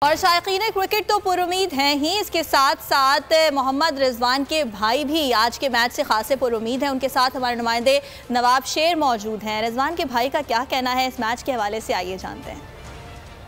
और शायकीन क्रिकेट तो पुरुमीद हैं ही, इसके साथ साथ मोहम्मद रिजवान के भाई भी आज के मैच से खासे पुरुमीद हैं। उनके साथ हमारे नुमाइंदे नवाब शेर मौजूद हैं। रिजवान के भाई का क्या कहना है इस मैच के हवाले से, आइए जानते हैं।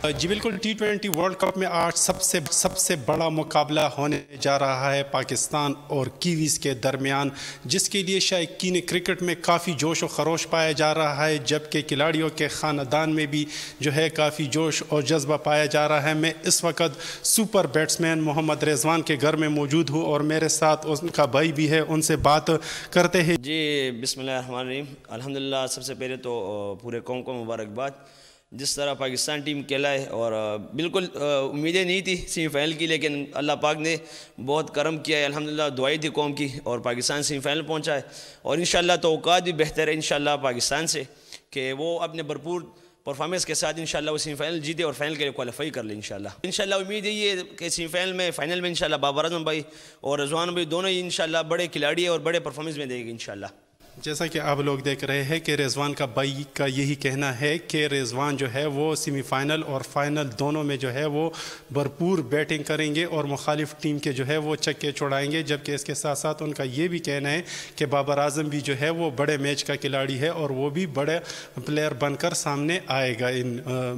जी बिल्कुल, T20 वर्ल्ड कप में आज सबसे बड़ा मुकाबला होने जा रहा है पाकिस्तान और कीवीज़ के दरमियान, जिसके लिए शायकीन क्रिकेट में काफ़ी जोश और खरोश पाया जा रहा है, जबकि खिलाड़ियों के ख़ानदान में भी जो है काफ़ी जोश और जज्बा पाया जा रहा है। मैं इस वक्त सुपर बैट्समैन मोहम्मद रिजवान के घर में मौजूद हूँ और मेरे साथ उनका भाई भी है, उनसे बात करते हैं। जी बिस्मिल्लाहिर्रहमानिर्रहीम, अल्हम्दुलिल्लाह। सबसे पहले तो पूरे कौम को मुबारकबाद। जिस तरह पाकिस्तान टीम खेला है और बिल्कुल उम्मीदें नहीं थी सेमीफाइनल की, लेकिन अल्लाह पाक ने बहुत करम किया है। अल्हम्दुलिल्लाह दुआई थी कौम की और पाकिस्तान सेमीफाइनल पहुंचा है और इंशाल्लाह तो औकात भी बेहतर है इंशाल्लाह पाकिस्तान से कि वो अपने भरपूर परफॉर्मेंस के साथ इंशाल्लाह वो सेमीफाइनल जीते और फाइनल के लिए क्वालिफाई कर ले इंशाल्लाह। उम्मीद है ये कि सेमीफाइनल में फाइनल में इंशाल्लाह बाबर आजम भाई और रिजवान भाई दोनों ही इंशाल्लाह बड़े खिलाड़ी है और बड़े परफॉर्मेंस में देंगे इंशाल्लाह। जैसा कि आप लोग देख रहे हैं कि रिजवान का भाई का यही कहना है कि रिजवान जो है वो सेमीफाइनल और फाइनल दोनों में जो है वो भरपूर बैटिंग करेंगे और मुखालिफ टीम के जो है वो छक्के छुड़ाएंगे। जबकि इसके साथ साथ उनका ये भी कहना है कि बाबर आजम भी जो है वो बड़े मैच का खिलाड़ी है और वो भी बड़े प्लेयर बनकर सामने आएगा इन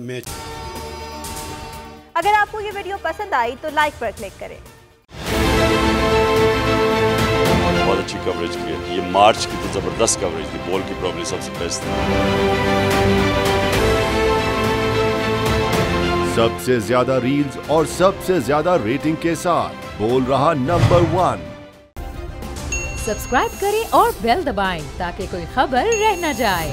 मैच। अगर आपको ये वीडियो पसंद आई तो लाइक पर क्लिक करें। बहुत अच्छी कवरेज की है, ये मार्च की तो ज़बरदस्त कवरेज थी, बॉल की प्रॉब्लम सबसे बेस्ट थी। सबसे ज्यादा रील्स और सबसे ज्यादा रेटिंग के साथ बोल रहा नंबर 1। सब्सक्राइब करें और बेल दबाएं ताकि कोई खबर रह न जाए।